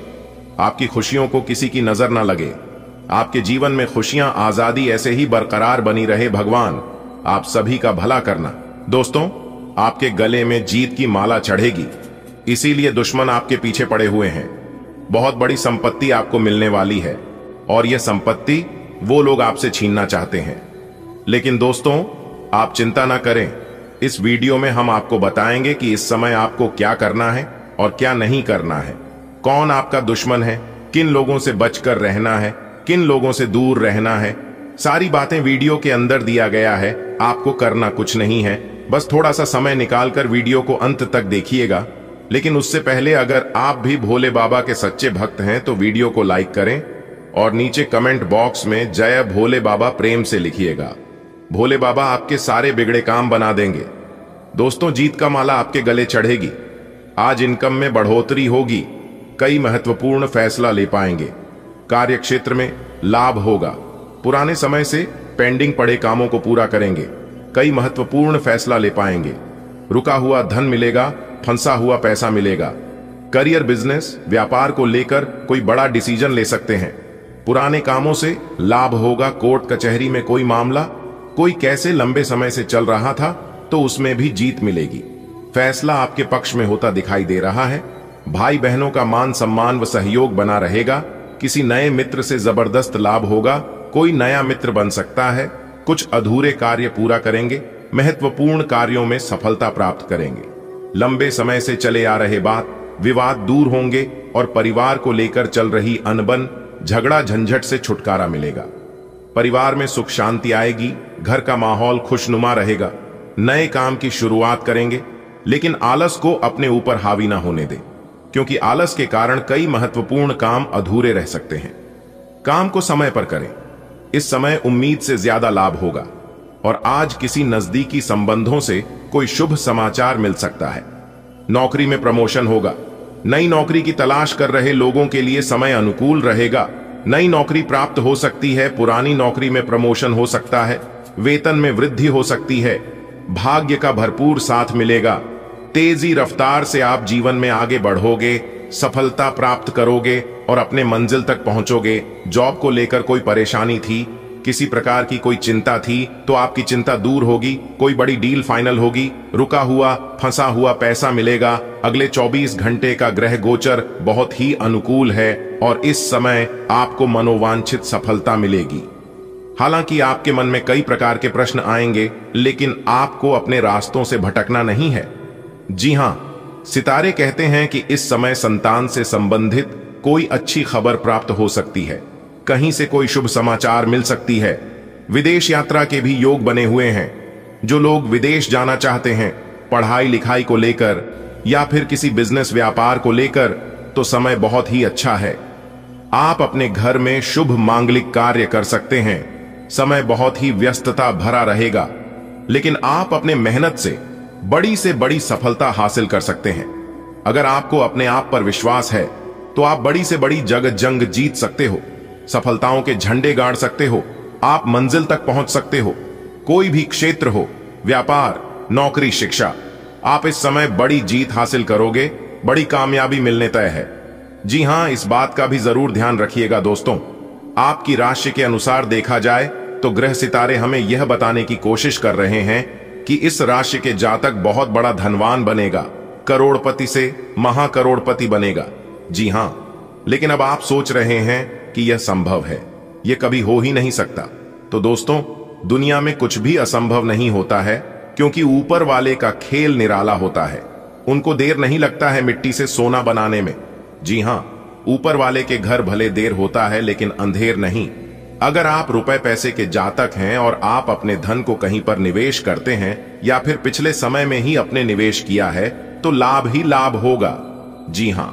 [SPEAKER 1] आपकी खुशियों को किसी की नजर ना लगे, आपके जीवन में खुशियां, आजादी ऐसे ही बरकरार बनी रहे। भगवान आप सभी का भला करना। दोस्तों, आपके गले में जीत की माला चढ़ेगी, इसीलिए दुश्मन आपके पीछे पड़े हुए हैं। बहुत बड़ी संपत्ति आपको मिलने वाली है और यह संपत्ति वो लोग आपसे छीनना चाहते हैं। लेकिन दोस्तों, आप चिंता ना करें, इस वीडियो में हम आपको बताएंगे कि इस समय आपको क्या करना है और क्या नहीं करना है, कौन आपका दुश्मन है, किन लोगों से बचकर रहना है, किन लोगों से दूर रहना है। सारी बातें वीडियो के अंदर दिया गया है। आपको करना कुछ नहीं है, बस थोड़ा सा समय निकालकर वीडियो को अंत तक देखिएगा। लेकिन उससे पहले अगर आप भी भोले बाबा के सच्चे भक्त हैं तो वीडियो को लाइक करें और नीचे कमेंट बॉक्स में जय भोले बाबा प्रेम से लिखिएगा। भोले बाबा आपके सारे बिगड़े काम बना देंगे। दोस्तों, जीत का माला आपके गले चढ़ेगी। आज इनकम में बढ़ोतरी होगी। कई महत्वपूर्ण फैसला ले पाएंगे। कार्य क्षेत्र में लाभ होगा। पुराने समय से पेंडिंग पड़े कामों को पूरा करेंगे। कई महत्वपूर्ण फैसला ले पाएंगे। रुका हुआ धन मिलेगा, फंसा हुआ पैसा मिलेगा। करियर, बिजनेस, व्यापार को लेकर कोई बड़ा डिसीजन ले सकते हैं। पुराने कामों से लाभ होगा। कोर्ट कचहरी में कोई मामला, कोई कैसे लंबे समय से चल रहा था तो उसमें भी जीत मिलेगी। फैसला आपके पक्ष में होता दिखाई दे रहा है। भाई बहनों का मान सम्मान व सहयोग बना रहेगा। किसी नए मित्र से जबरदस्त लाभ होगा। कोई नया मित्र बन सकता है। कुछ अधूरे कार्य पूरा करेंगे। महत्वपूर्ण कार्यों में सफलता प्राप्त करेंगे। लंबे समय से चले आ रहे विवाद दूर होंगे और परिवार को लेकर चल रही अनबन, झगड़ा झंझट से छुटकारा मिलेगा। परिवार में सुख शांति आएगी। घर का माहौल खुशनुमा रहेगा। नए काम की शुरुआत करेंगे, लेकिन आलस को अपने ऊपर हावी ना होने दें, क्योंकि आलस के कारण कई महत्वपूर्ण काम अधूरे रह सकते हैं। काम को समय पर करें। इस समय उम्मीद से ज्यादा लाभ होगा और आज किसी नजदीकी संबंधों से कोई शुभ समाचार मिल सकता है। नौकरी में प्रमोशन होगा। नई नौकरी की तलाश कर रहे लोगों के लिए समय अनुकूल रहेगा। नई नौकरी प्राप्त हो सकती है। पुरानी नौकरी में प्रमोशन हो सकता है। वेतन में वृद्धि हो सकती है। भाग्य का भरपूर साथ मिलेगा। तेजी रफ्तार से आप जीवन में आगे बढ़ोगे, सफलता प्राप्त करोगे और अपने मंजिल तक पहुंचोगे। जॉब को लेकर कोई परेशानी थी, किसी प्रकार की कोई चिंता थी तो आपकी चिंता दूर होगी। कोई बड़ी डील फाइनल होगी। रुका हुआ फंसा हुआ पैसा मिलेगा। अगले 24 घंटे का ग्रह गोचर बहुत ही अनुकूल है और इस समय आपको मनोवांछित सफलता मिलेगी। हालांकि आपके मन में कई प्रकार के प्रश्न आएंगे, लेकिन आपको अपने रास्तों से भटकना नहीं है। जी हां, सितारे कहते हैं कि इस समय संतान से संबंधित कोई अच्छी खबर प्राप्त हो सकती है। कहीं से कोई शुभ समाचार मिल सकती है। विदेश यात्रा के भी योग बने हुए हैं। जो लोग विदेश जाना चाहते हैं, पढ़ाई लिखाई को लेकर या फिर किसी बिजनेस व्यापार को लेकर, तो समय बहुत ही अच्छा है। आप अपने घर में शुभ मांगलिक कार्य कर सकते हैं। समय बहुत ही व्यस्तता भरा रहेगा, लेकिन आप अपने मेहनत से बड़ी सफलता हासिल कर सकते हैं। अगर आपको अपने आप पर विश्वास है तो आप बड़ी से बड़ी जंग जीत सकते हो। सफलताओं के झंडे गाड़ सकते हो। आप मंजिल तक पहुंच सकते हो। कोई भी क्षेत्र हो, व्यापार, नौकरी, शिक्षा, आप इस समय बड़ी जीत हासिल करोगे। बड़ी कामयाबी मिलने तय है। जी हां, इस बात का भी जरूर ध्यान रखिएगा दोस्तों। आपकी राशि के अनुसार देखा जाए तो ग्रह सितारे हमें यह बताने की कोशिश कर रहे हैं कि इस राशि के जातक बहुत बड़ा धनवान बनेगा। करोड़पति से महाकरोड़पति बनेगा। जी हां, लेकिन अब आप सोच रहे हैं कि यह संभव है, यह कभी हो ही नहीं सकता। तो दोस्तों, दुनिया में कुछ भी असंभव नहीं होता है, क्योंकि ऊपर वाले का खेल निराला होता है। उनको देर नहीं लगता है मिट्टी से सोना बनाने में। जी हां, ऊपर वाले के घर भले देर होता है, लेकिन अंधेर नहीं। अगर आप रुपए पैसे के जातक हैं और आप अपने धन को कहीं पर निवेश करते हैं या फिर पिछले समय में ही अपने निवेश किया है, तो लाभ ही लाभ होगा। जी हां,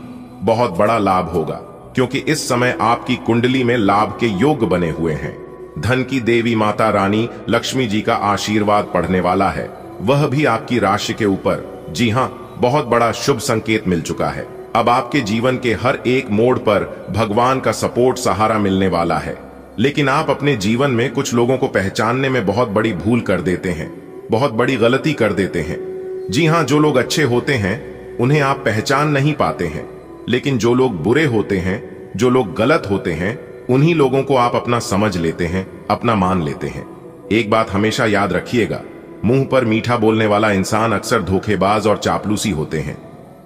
[SPEAKER 1] बहुत बड़ा लाभ होगा, क्योंकि इस समय आपकी कुंडली में लाभ के योग बने हुए हैं। धन की देवी माता रानी लक्ष्मी जी का आशीर्वाद पढ़ने वाला है, वह भी आपकी राशि के ऊपर। जी हां, बहुत बड़ा शुभ संकेत मिल चुका है। अब आपके जीवन के हर एक मोड़ पर भगवान का सपोर्ट, सहारा मिलने वाला है। लेकिन आप अपने जीवन में कुछ लोगों को पहचानने में बहुत बड़ी भूल कर देते हैं, बहुत बड़ी गलती कर देते हैं। जी हां, जो लोग अच्छे होते हैं उन्हें आप पहचान नहीं पाते हैं, लेकिन जो लोग बुरे होते हैं, जो लोग गलत होते हैं, उन्हीं लोगों को आप अपना समझ लेते हैं, अपना मान लेते हैं। एक बात हमेशा याद रखिएगा, मुंह पर मीठा बोलने वाला इंसान अक्सर धोखेबाज और चापलूसी होते हैं।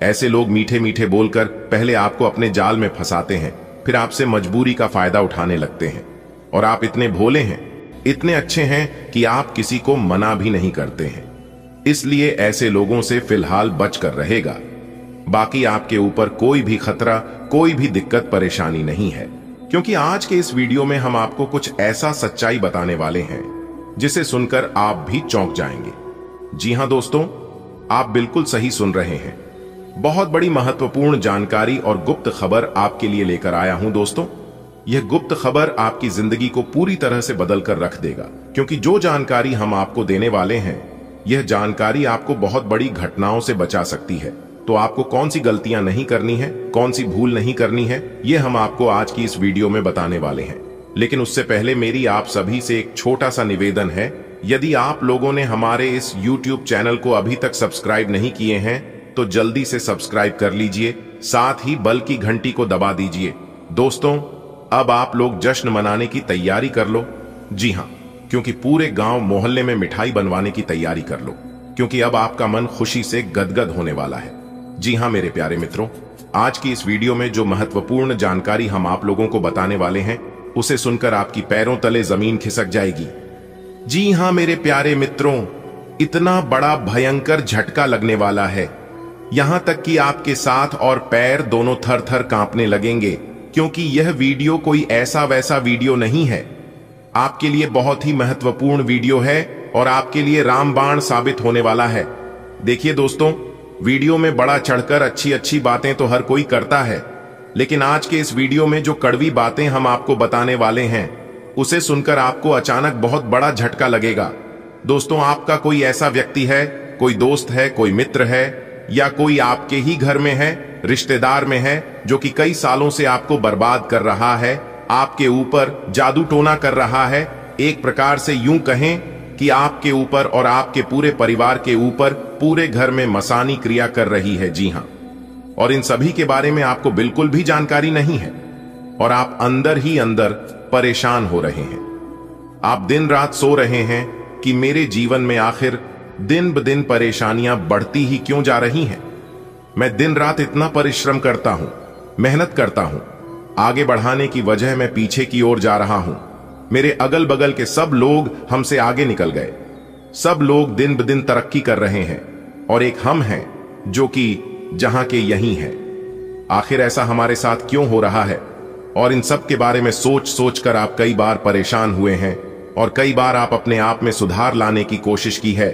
[SPEAKER 1] ऐसे लोग मीठे मीठे बोलकर पहले आपको अपने जाल में फंसाते हैं, फिर आपसे मजबूरी का फायदा उठाने लगते हैं। और आप इतने भोले हैं, इतने अच्छे हैं कि आप किसी को मना भी नहीं करते हैं। इसलिए ऐसे लोगों से फिलहाल बचकर रहेगा। बाकी आपके ऊपर कोई भी खतरा, कोई भी दिक्कत परेशानी नहीं है, क्योंकि आज के इस वीडियो में हम आपको कुछ ऐसा सच्चाई बताने वाले हैं जिसे सुनकर आप भी चौंक जाएंगे। जी हां दोस्तों, आप बिल्कुल सही सुन रहे हैं। बहुत बड़ी महत्वपूर्ण जानकारी और गुप्त खबर आपके लिए लेकर आया हूं दोस्तों। यह गुप्त खबर आपकी जिंदगी को पूरी तरह से बदल कर रख देगा, क्योंकि जो जानकारी हम आपको देने वाले हैं, यह जानकारी आपको बहुत बड़ी घटनाओं से बचा सकती है। तो आपको कौन सी गलतियां नहीं करनी है, कौन सी भूल नहीं करनी है, यह हम आपको आज की इस वीडियो में बताने वाले हैं। लेकिन उससे पहले मेरी आप सभी से एक छोटा सा निवेदन है। यदि आप लोगों ने हमारे इस YouTube चैनल को अभी तक सब्सक्राइब नहीं किए हैं तो जल्दी से सब्सक्राइब कर लीजिए, साथ ही बेल की घंटी को दबा दीजिए। दोस्तों, अब आप लोग जश्न मनाने की तैयारी कर लो। जी हां, क्योंकि पूरे गांव मोहल्ले में मिठाई बनवाने की तैयारी कर लो, क्योंकि अब आपका मन खुशी से गदगद होने वाला है। जी हां मेरे प्यारे मित्रों, आज की इस वीडियो में जो महत्वपूर्ण जानकारी हम आप लोगों को बताने वाले हैं, उसे सुनकर आपकी पैरों तले जमीन खिसक जाएगी। जी हां मेरे प्यारे मित्रों, इतना बड़ा भयंकर झटका लगने वाला है, यहां तक कि आपके साथ और पैर दोनों थर थर कांपने लगेंगे, क्योंकि यह वीडियो कोई ऐसा वैसा वीडियो नहीं है। आपके लिए बहुत ही महत्वपूर्ण वीडियो है और आपके लिए रामबाण साबित होने वाला है। देखिए दोस्तों, वीडियो में बड़ा चढ़कर अच्छी अच्छी बातें तो हर कोई करता है, लेकिन आज के इस वीडियो में जो कड़वी बातें हम आपको बताने वाले हैं, उसे सुनकर आपको अचानक बहुत बड़ा झटका लगेगा। दोस्तों, आपका कोई ऐसा व्यक्ति है, कोई दोस्त है, कोई मित्र है, या कोई आपके ही घर में है, रिश्तेदार में है, जो कि कई सालों से आपको बर्बाद कर रहा है, आपके ऊपर जादू टोना कर रहा है। एक प्रकार से यूं कहें कि आपके ऊपर और आपके पूरे परिवार के ऊपर पूरे घर में मसानी क्रिया कर रही है। जी हां, और इन सभी के बारे में आपको बिल्कुल भी जानकारी नहीं है और आप अंदर ही अंदर परेशान हो रहे हैं। आप दिन रात सो रहे हैं कि मेरे जीवन में आखिर दिन ब दिन परेशानियां बढ़ती ही क्यों जा रही हैं। मैं दिन रात इतना परिश्रम करता हूं, मेहनत करता हूं, आगे बढ़ाने की वजह मैं पीछे की ओर जा रहा हूं। मेरे अगल बगल के सब लोग हमसे आगे निकल गए, सब लोग दिन ब दिन तरक्की कर रहे हैं और एक हम हैं जो कि जहां के यहीं हैं। आखिर ऐसा हमारे साथ क्यों हो रहा है? और इन सब के बारे में सोच सोच कर आप कई बार परेशान हुए हैं और कई बार आप अपने आप में सुधार लाने की कोशिश की है,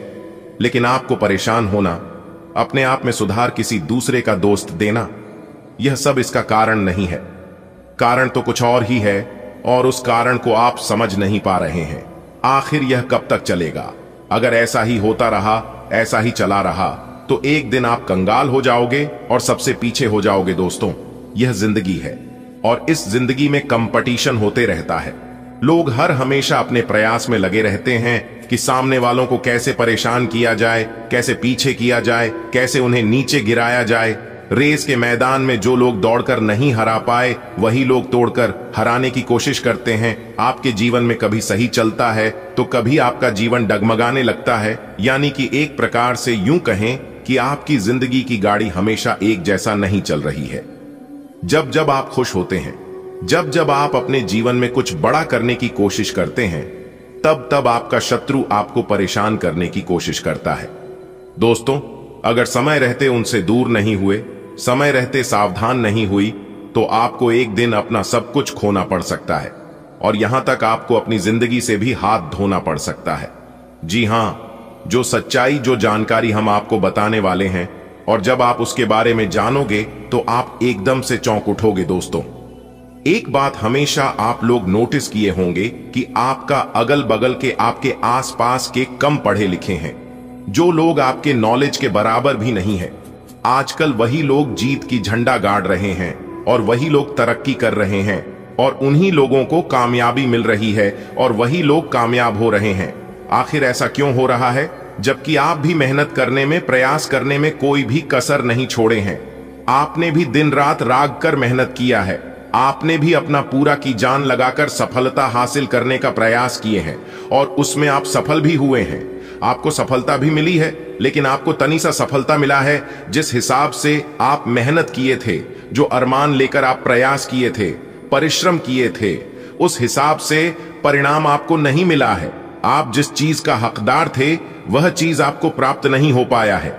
[SPEAKER 1] लेकिन आपको परेशान होना, अपने आप में सुधार किसी दूसरे का दोस्त देना, यह सब इसका कारण नहीं है। कारण तो कुछ और ही है और उस कारण को आप समझ नहीं पा रहे हैं। आखिर यह कब तक चलेगा? अगर ऐसा ही होता रहा, ऐसा ही चला रहा, तो एक दिन आप कंगाल हो जाओगे और सबसे पीछे हो जाओगे। दोस्तों, यह जिंदगी है और इस जिंदगी में कंपटीशन होते रहता है। लोग हर हमेशा अपने प्रयास में लगे रहते हैं कि सामने वालों को कैसे परेशान किया जाए, कैसे पीछे किया जाए, कैसे उन्हें नीचे गिराया जाए। रेस के मैदान में जो लोग दौड़कर नहीं हरा पाए, वही लोग तोड़कर हराने की कोशिश करते हैं। आपके जीवन में कभी सही चलता है तो कभी आपका जीवन डगमगाने लगता है। यानी कि एक प्रकार से यूं कहें कि आपकी जिंदगी की गाड़ी हमेशा एक जैसा नहीं चल रही है। जब जब आप खुश होते हैं, जब जब आप अपने जीवन में कुछ बड़ा करने की कोशिश करते हैं, तब तब आपका शत्रु आपको परेशान करने की कोशिश करता है। दोस्तों, अगर समय रहते उनसे दूर नहीं हुए, समय रहते सावधान नहीं हुई, तो आपको एक दिन अपना सब कुछ खोना पड़ सकता है और यहां तक आपको अपनी जिंदगी से भी हाथ धोना पड़ सकता है। जी हां, जो सच्चाई, जो जानकारी हम आपको बताने वाले हैं, और जब आप उसके बारे में जानोगे तो आप एकदम से चौंक उठोगे। दोस्तों, एक बात हमेशा आप लोग नोटिस किए होंगे कि आपका अगल बगल के, आपके आसपास के कम पढ़े लिखे हैं, जो लोग आपके नॉलेज के बराबर भी नहीं है, आजकल वही लोग जीत की झंडा गाड़ रहे हैं और वही लोग तरक्की कर रहे हैं और उन्हीं लोगों को कामयाबी मिल रही है और वही लोग कामयाब हो रहे हैं। आखिर ऐसा क्यों हो रहा है, जबकि आप भी मेहनत करने में, प्रयास करने में कोई भी कसर नहीं छोड़े हैं। आपने भी दिन रात राग कर मेहनत किया है, आपने भी अपना पूरा की जान लगाकर सफलता हासिल करने का प्रयास किए हैं और उसमें आप सफल भी हुए हैं। आपको सफलता भी मिली है, लेकिन आपको तनी सा सफलता मिला है जिस हिसाब से आप मेहनत किए थे, जो अरमान लेकर आप प्रयास किए थे, परिश्रम किए थे, उस हिसाब से परिणाम आपको नहीं मिला है। आप जिस चीज का हकदार थे, वह चीज आपको प्राप्त नहीं हो पाया है।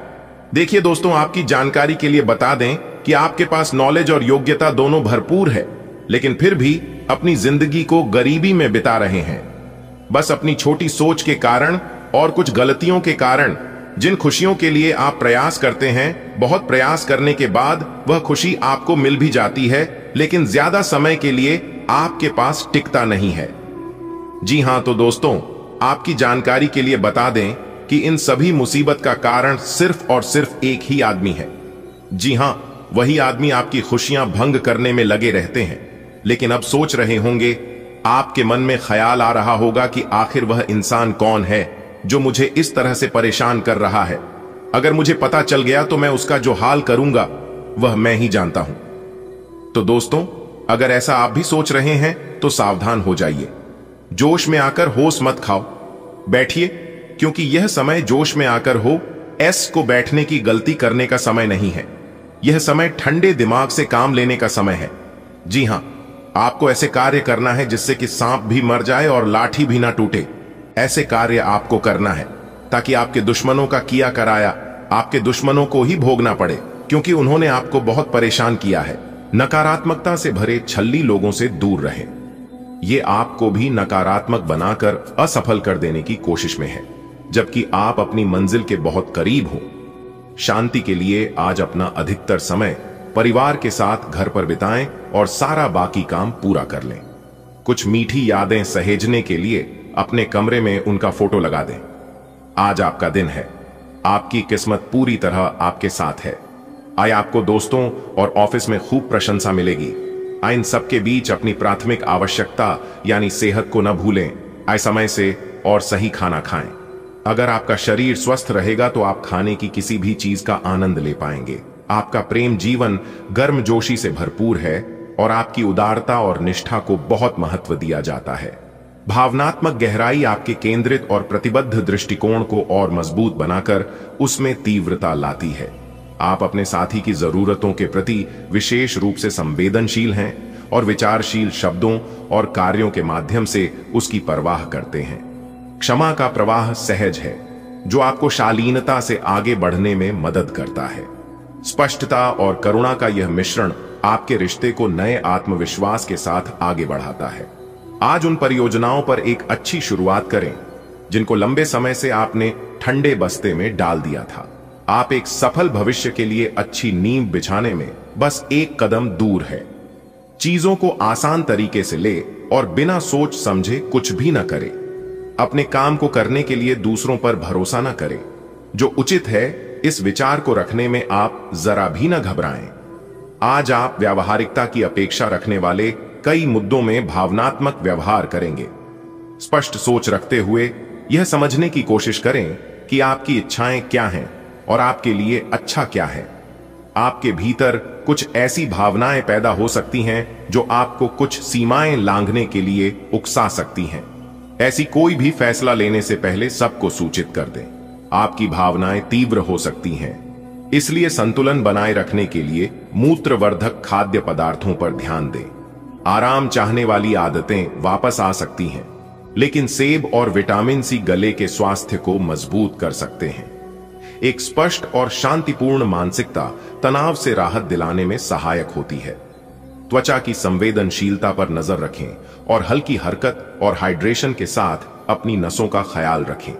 [SPEAKER 1] देखिए दोस्तों, आपकी जानकारी के लिए बता दें कि आपके पास नॉलेज और योग्यता दोनों भरपूर है, लेकिन फिर भी अपनी जिंदगी को गरीबी में बिता रहे हैं। बस अपनी छोटी सोच के कारण और कुछ गलतियों के कारण जिन खुशियों के लिए आप प्रयास करते हैं, बहुत प्रयास करने के बाद वह खुशी आपको मिल भी जाती है, लेकिन ज्यादा समय के लिए आपके पास टिकता नहीं है। जी हां, तो दोस्तों, आपकी जानकारी के लिए बता दें कि इन सभी मुसीबत का कारण सिर्फ और सिर्फ एक ही आदमी है। जी हां, वही आदमी आपकी खुशियां भंग करने में लगे रहते हैं। लेकिन अब सोच रहे होंगे, आपके मन में ख्याल आ रहा होगा कि आखिर वह इंसान कौन है जो मुझे इस तरह से परेशान कर रहा है। अगर मुझे पता चल गया तो मैं उसका जो हाल करूंगा वह मैं ही जानता हूं। तो दोस्तों, अगर ऐसा आप भी सोच रहे हैं तो सावधान हो जाइए। जोश में आकर होश मत खाओ, बैठिए, क्योंकि यह समय जोश में आकर हो एस को बैठने की गलती करने का समय नहीं है। यह समय ठंडे दिमाग से काम लेने का समय है। जी हां, आपको ऐसे कार्य करना है जिससे कि सांप भी मर जाए और लाठी भी ना टूटे। ऐसे कार्य आपको करना है ताकि आपके दुश्मनों का किया कराया आपके दुश्मनों को ही भोगना पड़े, क्योंकि उन्होंने आपको बहुत परेशान किया है। नकारात्मकता से भरे छल्ली लोगों से दूर रहें। ये आपको भी नकारात्मक बनाकर असफल कर देने की कोशिश में है, जबकि आप अपनी मंजिल के बहुत करीब हो। शांति के लिए आज अपना अधिकतर समय परिवार के साथ घर पर बिताएं और सारा बाकी काम पूरा कर लें। कुछ मीठी यादें सहेजने के लिए अपने कमरे में उनका फोटो लगा दें। आज आपका दिन है, आपकी किस्मत पूरी तरह आपके साथ है। आए आपको दोस्तों और ऑफिस में खूब प्रशंसा मिलेगी। आए इन सबके बीच अपनी प्राथमिक आवश्यकता यानी सेहत को न भूलें। आए समय से और सही खाना खाएं। अगर आपका शरीर स्वस्थ रहेगा तो आप खाने की किसी भी चीज का आनंद ले पाएंगे। आपका प्रेम जीवन गर्मजोशी से भरपूर है और आपकी उदारता और निष्ठा को बहुत महत्व दिया जाता है। भावनात्मक गहराई आपके केंद्रित और प्रतिबद्ध दृष्टिकोण को और मजबूत बनाकर उसमें तीव्रता लाती है। आप अपने साथी की जरूरतों के प्रति विशेष रूप से संवेदनशील हैं और विचारशील शब्दों और कार्यों के माध्यम से उसकी परवाह करते हैं। क्षमा का प्रवाह सहज है जो आपको शालीनता से आगे बढ़ने में मदद करता है। स्पष्टता और करुणा का यह मिश्रण आपके रिश्ते को नए आत्मविश्वास के साथ आगे बढ़ाता है। आज उन परियोजनाओं पर एक अच्छी शुरुआत करें जिनको लंबे समय से आपने ठंडे बस्ते में डाल दिया था। आप एक सफल भविष्य के लिए अच्छी नींव बिछाने में बस एक कदम दूर है। चीजों को आसान तरीके से ले और बिना सोच समझे कुछ भी न करें। अपने काम को करने के लिए दूसरों पर भरोसा न करें। जो उचित है इस विचार को रखने में आप जरा भी न घबराएं। आज आप व्यावहारिकता की अपेक्षा रखने वाले कई मुद्दों में भावनात्मक व्यवहार करेंगे। स्पष्ट सोच रखते हुए यह समझने की कोशिश करें कि आपकी इच्छाएं क्या हैं और आपके लिए अच्छा क्या है। आपके भीतर कुछ ऐसी भावनाएं पैदा हो सकती हैं जो आपको कुछ सीमाएं लांघने के लिए उकसा सकती हैं। ऐसी कोई भी फैसला लेने से पहले सबको सूचित कर दें। आपकी भावनाएं तीव्र हो सकती हैं, इसलिए संतुलन बनाए रखने के लिए मूत्रवर्धक खाद्य पदार्थों पर ध्यान दें। आराम चाहने वाली आदतें वापस आ सकती हैं, लेकिन सेब और विटामिन सी गले के स्वास्थ्य को मजबूत कर सकते हैं। एक स्पष्ट और शांतिपूर्ण मानसिकता तनाव से राहत दिलाने में सहायक होती है। त्वचा की संवेदनशीलता पर नजर रखें और हल्की हरकत और हाइड्रेशन के साथ अपनी नसों का ख्याल रखें।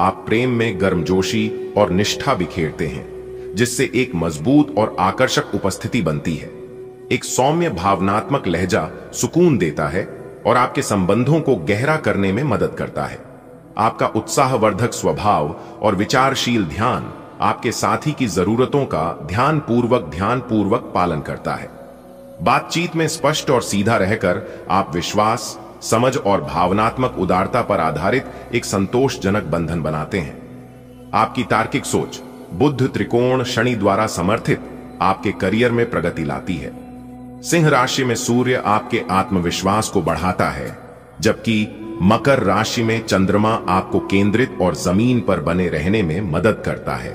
[SPEAKER 1] आप प्रेम में गर्मजोशी और निष्ठा बिखेरते हैं, जिससे एक मजबूत और आकर्षक उपस्थिति बनती है। एक सौम्य भावनात्मक लहजा सुकून देता है और आपके संबंधों को गहरा करने में मदद करता है। आपका उत्साहवर्धक स्वभाव और विचारशील ध्यान आपके साथी की जरूरतों का ध्यानपूर्वक पालन करता है। बातचीत में स्पष्ट और सीधा रहकर आप विश्वास, समझ और भावनात्मक उदारता पर आधारित एक संतोषजनक बंधन बनाते हैं। आपकी तार्किक सोच बुध त्रिकोण शनि द्वारा समर्थित आपके करियर में प्रगति लाती है। सिंह राशि में सूर्य आपके आत्मविश्वास को बढ़ाता है, जबकि मकर राशि में चंद्रमा आपको केंद्रित और जमीन पर बने रहने में मदद करता है।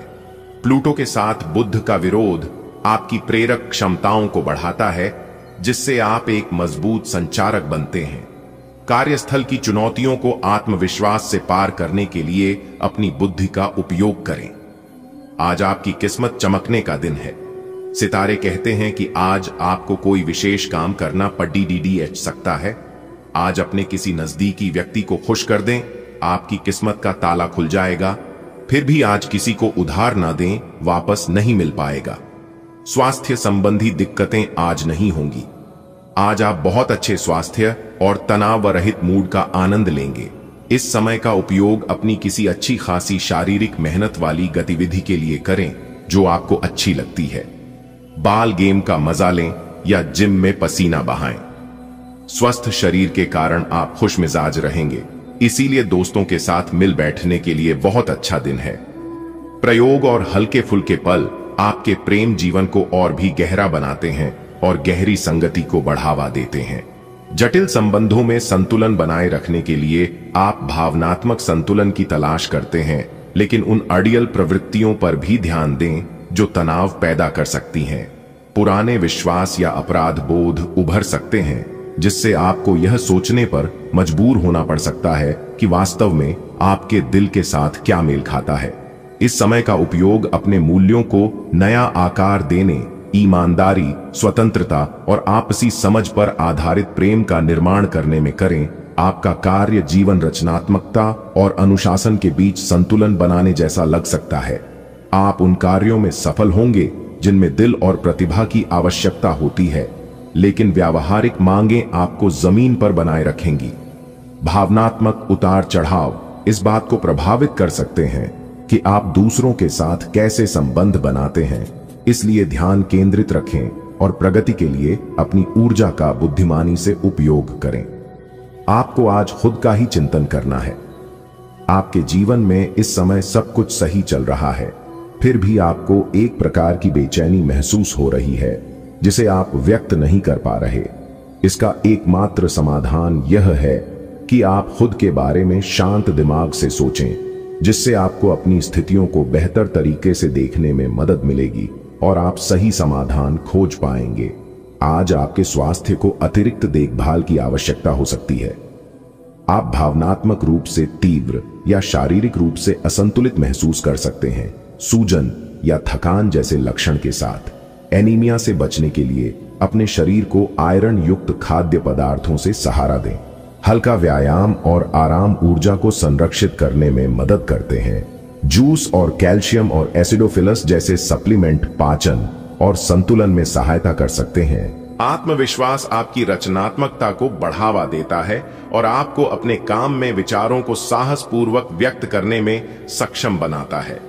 [SPEAKER 1] प्लूटो के साथ बुध का विरोध आपकी प्रेरक क्षमताओं को बढ़ाता है, जिससे आप एक मजबूत संचारक बनते हैं। कार्यस्थल की चुनौतियों को आत्मविश्वास से पार करने के लिए अपनी बुद्धि का उपयोग करें। आज आपकी किस्मत चमकने का दिन है। सितारे कहते हैं कि आज आपको कोई विशेष काम करना पड़ सकता है। आज अपने किसी नजदीकी व्यक्ति को खुश कर दें, आपकी किस्मत का ताला खुल जाएगा। फिर भी आज किसी को उधार ना दें, वापस नहीं मिल पाएगा। स्वास्थ्य संबंधी दिक्कतें आज नहीं होंगी। आज आप बहुत अच्छे स्वास्थ्य और तनाव रहित मूड का आनंद लेंगे। इस समय का उपयोग अपनी किसी अच्छी खासी शारीरिक मेहनत वाली गतिविधि के लिए करें जो आपको अच्छी लगती है। बाल गेम का मजा लें या जिम में पसीना बहाएं। स्वस्थ शरीर के कारण आप खुश मिजाज रहेंगे, इसीलिए दोस्तों के साथ मिल बैठने के लिए बहुत अच्छा दिन है। प्रयोग और हल्के फुल्के पल आपके प्रेम जीवन को और भी गहरा बनाते हैं और गहरी संगति को बढ़ावा देते हैं। जटिल संबंधों में संतुलन बनाए रखने के लिए आप भावनात्मक संतुलन की तलाश करते हैं, लेकिन उन अड़ियल प्रवृत्तियों पर भी ध्यान दें जो तनाव पैदा कर सकती हैं। पुराने विश्वास या अपराध बोध उभर सकते हैं, जिससे आपको यह सोचने पर मजबूर होना पड़ सकता है कि वास्तव में आपके दिल के साथ क्या मेल खाता है। इस समय का उपयोग अपने मूल्यों को नया आकार देने, ईमानदारी, स्वतंत्रता और आपसी समझ पर आधारित प्रेम का निर्माण करने में करें। आपका कार्य जीवन रचनात्मकता और अनुशासन के बीच संतुलन बनाने जैसा लग सकता है। आप उन कार्यों में सफल होंगे जिनमें दिल और प्रतिभा की आवश्यकता होती है, लेकिन व्यावहारिक मांगें आपको जमीन पर बनाए रखेंगी। भावनात्मक उतार चढ़ाव इस बात को प्रभावित कर सकते हैं कि आप दूसरों के साथ कैसे संबंध बनाते हैं, इसलिए ध्यान केंद्रित रखें और प्रगति के लिए अपनी ऊर्जा का बुद्धिमानी से उपयोग करें। आपको आज खुद का ही चिंतन करना है। आपके जीवन में इस समय सब कुछ सही चल रहा है, फिर भी आपको एक प्रकार की बेचैनी महसूस हो रही है जिसे आप व्यक्त नहीं कर पा रहे। इसका एकमात्र समाधान यह है कि आप खुद के बारे में शांत दिमाग से सोचें, जिससे आपको अपनी स्थितियों को बेहतर तरीके से देखने में मदद मिलेगी और आप सही समाधान खोज पाएंगे। आज आपके स्वास्थ्य को अतिरिक्त देखभाल की आवश्यकता हो सकती है। आप भावनात्मक रूप से तीव्र या शारीरिक रूप से असंतुलित महसूस कर सकते हैं। सूजन या थकान जैसे लक्षण के साथ एनीमिया से बचने के लिए अपने शरीर को आयरन युक्त खाद्य पदार्थों से सहारा दें। हल्का व्यायाम और आराम ऊर्जा को संरक्षित करने में मदद करते हैं। जूस और कैल्शियम और एसिडोफिलस जैसे सप्लीमेंट पाचन और संतुलन में सहायता कर सकते हैं। आत्मविश्वास आपकी रचनात्मकता को बढ़ावा देता है और आपको अपने काम में विचारों को साहसपूर्वक व्यक्त करने में सक्षम बनाता है।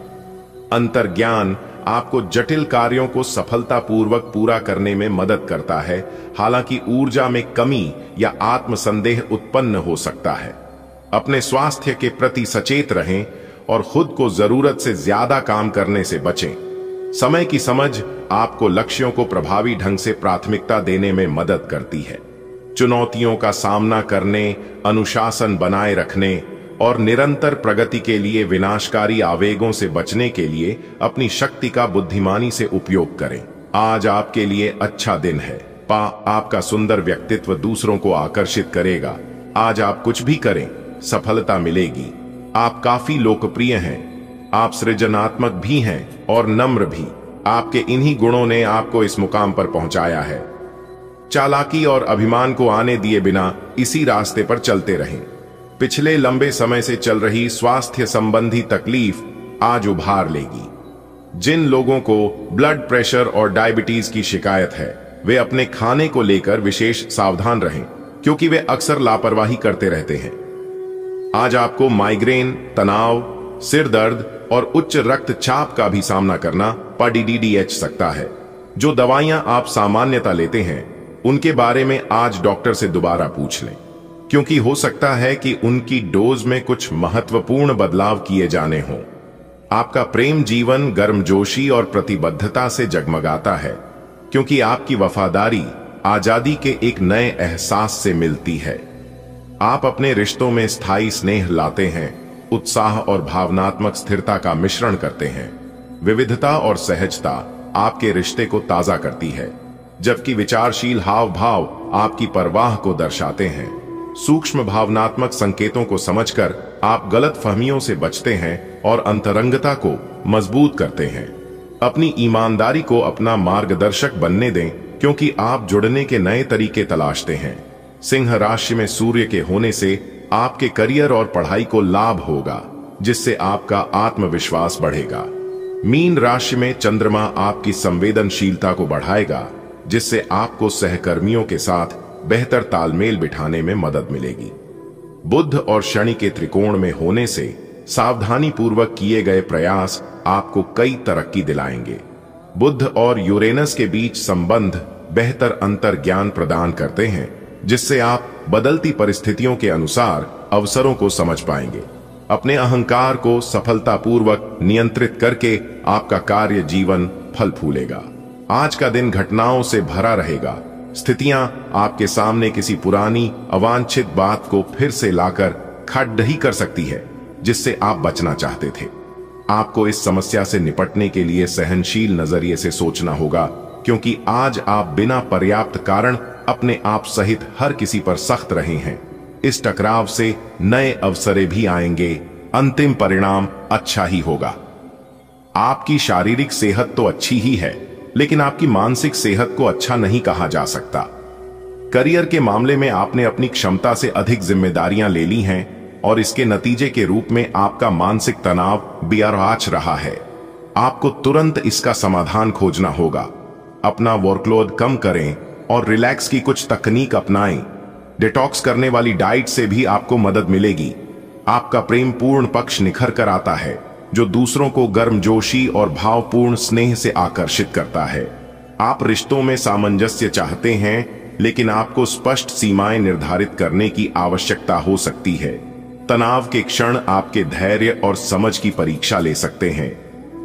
[SPEAKER 1] अंतर्ज्ञान आपको जटिल कार्यों को सफलतापूर्वक पूरा करने में मदद करता है, हालांकि ऊर्जा में कमी या आत्मसंदेह उत्पन्न हो सकता है। अपने स्वास्थ्य के प्रति सचेत रहें और खुद को जरूरत से ज्यादा काम करने से बचें। समय की समझ आपको लक्ष्यों को प्रभावी ढंग से प्राथमिकता देने में मदद करती है। चुनौतियों का सामना करने, अनुशासन बनाए रखने और निरंतर प्रगति के लिए विनाशकारी आवेगों से बचने के लिए अपनी शक्ति का बुद्धिमानी से उपयोग करें। आज आपके लिए अच्छा दिन है। आपका सुंदर व्यक्तित्व दूसरों को आकर्षित करेगा। आज आप कुछ भी करें, सफलता मिलेगी। आप काफी लोकप्रिय हैं। आप सृजनात्मक भी हैं और नम्र भी। आपके इन्हीं गुणों ने आपको इस मुकाम पर पहुंचाया है। चालाकी और अभिमान को आने दिए बिना इसी रास्ते पर चलते रहें। पिछले लंबे समय से चल रही स्वास्थ्य संबंधी तकलीफ आज उभार लेगी। जिन लोगों को ब्लड प्रेशर और डायबिटीज की शिकायत है, वे अपने खाने को लेकर विशेष सावधान रहें, क्योंकि वे अक्सर लापरवाही करते रहते हैं। आज आपको माइग्रेन, तनाव, सिर दर्द और उच्च रक्तचाप का भी सामना करना पड़ सकता है। जो दवाइयां आप सामान्यतः लेते हैं, उनके बारे में आज डॉक्टर से दोबारा पूछ लें, क्योंकि हो सकता है कि उनकी डोज में कुछ महत्वपूर्ण बदलाव किए जाने हों। आपका प्रेम जीवन गर्मजोशी और प्रतिबद्धता से जगमगाता है, क्योंकि आपकी वफादारी आजादी के एक नए एहसास से मिलती है। आप अपने रिश्तों में स्थायी स्नेह लाते हैं, उत्साह और भावनात्मक स्थिरता का मिश्रण करते हैं। विविधता और सहजता आपके रिश्ते को ताजा करती है, जबकि विचारशील हाव भाव आपकी परवाह को दर्शाते हैं। सूक्ष्म भावनात्मक संकेतों को समझकर आप गलतफहमियों से बचते हैं और अंतरंगता को मजबूत करते हैं। अपनी ईमानदारी को अपना मार्गदर्शक बनने दें, क्योंकि आप जुड़ने के नए तरीके तलाशते हैं। सिंह राशि में सूर्य के होने से आपके करियर और पढ़ाई को लाभ होगा। जिससे आपका आत्मविश्वास बढ़ेगा। मीन राशि में चंद्रमा आपकी संवेदनशीलता को बढ़ाएगा, जिससे आपको सहकर्मियों के साथ बेहतर तालमेल बिठाने में मदद मिलेगी। बुध और शनि के त्रिकोण में होने से सावधानी पूर्वक किए गए प्रयास आपको कई तरक्की दिलाएंगे। बुध और यूरेनस के बीच संबंध बेहतर अंतर ज्ञान प्रदान करते हैं, जिससे आप बदलती परिस्थितियों के अनुसार अवसरों को समझ पाएंगे। अपने अहंकार को सफलतापूर्वक नियंत्रित करके आपका कार्य जीवन फल फूलेगा। आज का दिन घटनाओं से भरा रहेगा। स्थितियां आपके सामने किसी पुरानी अवांछित बात को फिर से लाकर खड्डही कर सकती है, जिससे आप बचना चाहते थे। आपको इस समस्या से निपटने के लिए सहनशील नजरिए से सोचना होगा, क्योंकि आज आप बिना पर्याप्त कारण अपने आप सहित हर किसी पर सख्त रहे हैं। इस टकराव से नए अवसरें भी आएंगे। अंतिम परिणाम अच्छा ही होगा। आपकी शारीरिक सेहत तो अच्छी ही है, लेकिन आपकी मानसिक सेहत को अच्छा नहीं कहा जा सकता। करियर के मामले में आपने अपनी क्षमता से अधिक जिम्मेदारियां ले ली हैं और इसके नतीजे के रूप में आपका मानसिक तनाव बेआराच रहा है। आपको तुरंत इसका समाधान खोजना होगा। अपना वर्कलोड कम करें और रिलैक्स की कुछ तकनीक अपनाएं। डिटॉक्स करने वाली डाइट से भी आपको मदद मिलेगी। आपका प्रेम पूर्ण पक्ष निखर कर आता है, जो दूसरों को गर्मजोशी और भावपूर्ण स्नेह से आकर्षित करता है। आप रिश्तों में सामंजस्य चाहते हैं, लेकिन आपको स्पष्ट सीमाएं निर्धारित करने की आवश्यकता हो सकती है। तनाव के क्षण आपके धैर्य और समझ की परीक्षा ले सकते हैं।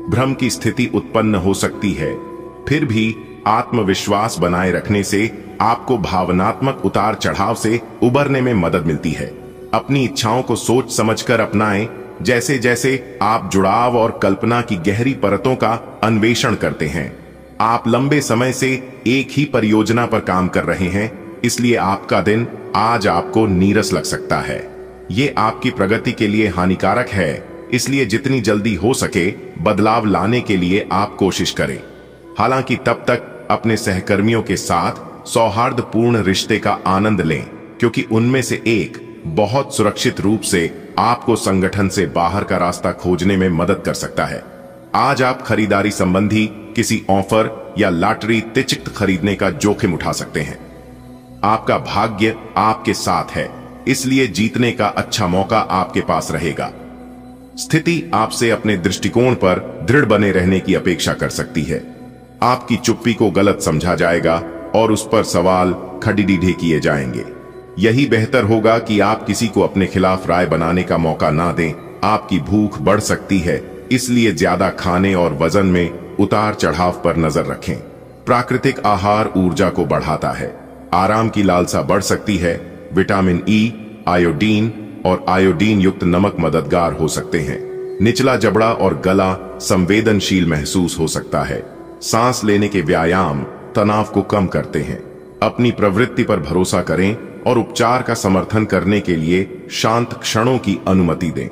[SPEAKER 1] भ्रम की स्थिति उत्पन्न हो सकती है, फिर भी आत्मविश्वास बनाए रखने से आपको भावनात्मक उतार चढ़ाव से उबरने में मदद मिलती है। अपनी इच्छाओं को सोच समझकर अपनाएं। जैसे जैसे आप जुड़ाव और कल्पना की गहरी परतों का अन्वेषण करते हैं, आप लंबे समय से एक ही परियोजना पर काम कर रहे हैं, इसलिए आपका दिन आज आपको नीरस लग सकता है। ये आपकी प्रगति के लिए हानिकारक है, इसलिए जितनी जल्दी हो सके बदलाव लाने के लिए आप कोशिश करें। हालांकि तब तक अपने सहकर्मियों के साथ सौहार्दपूर्ण रिश्ते का आनंद लें, क्योंकि उनमें से एक बहुत सुरक्षित रूप से आपको संगठन से बाहर का रास्ता खोजने में मदद कर सकता है। आज आप खरीदारी संबंधी किसी ऑफर या लॉटरी तिचित खरीदने का जोखिम उठा सकते हैं। आपका भाग्य आपके साथ है, इसलिए जीतने का अच्छा मौका आपके पास रहेगा। स्थिति आपसे अपने दृष्टिकोण पर दृढ़ बने रहने की अपेक्षा कर सकती है। आपकी चुप्पी को गलत समझा जाएगा और उस पर सवाल खड़ीडीढे किए जाएंगे। यही बेहतर होगा कि आप किसी को अपने खिलाफ राय बनाने का मौका ना दें। आपकी भूख बढ़ सकती है, इसलिए ज्यादा खाने और वजन में उतार चढ़ाव पर नजर रखें। प्राकृतिक आहार ऊर्जा को बढ़ाता है। आराम की लालसा बढ़ सकती है। विटामिन ई, आयोडीन और आयोडीन युक्त नमक मददगार हो सकते हैं। निचला जबड़ा और गला संवेदनशील महसूस हो सकता है। सांस लेने के व्यायाम तनाव को कम करते हैं। अपनी प्रवृत्ति पर भरोसा करें और उपचार का समर्थन करने के लिए शांत क्षणों की अनुमति दें।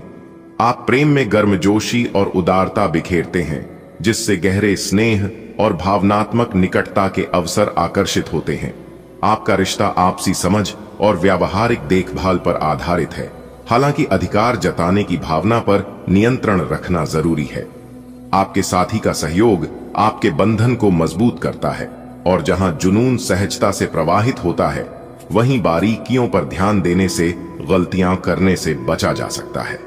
[SPEAKER 1] आप प्रेम में गर्मजोशी और उदारता बिखेरते हैं, जिससे गहरे स्नेह और भावनात्मक निकटता के अवसर आकर्षित होते हैं। आपका रिश्ता आपसी समझ और व्यावहारिक देखभाल पर आधारित है। हालांकि अधिकार जताने की भावना पर नियंत्रण रखना जरूरी है। आपके साथी का सहयोग आपके बंधन को मजबूत करता है, और जहां जुनून सहजता से प्रवाहित होता है, वहीं बारीकियों पर ध्यान देने से गलतियां करने से बचा जा सकता है।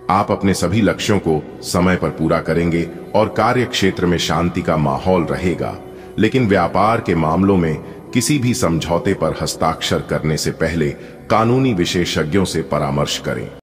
[SPEAKER 1] आप अपने सभी लक्ष्यों को समय पर पूरा करेंगे और कार्य क्षेत्र में शांति का माहौल रहेगा, लेकिन व्यापार के मामलों में किसी भी समझौते पर हस्ताक्षर करने से पहले कानूनी विशेषज्ञों से परामर्श करें।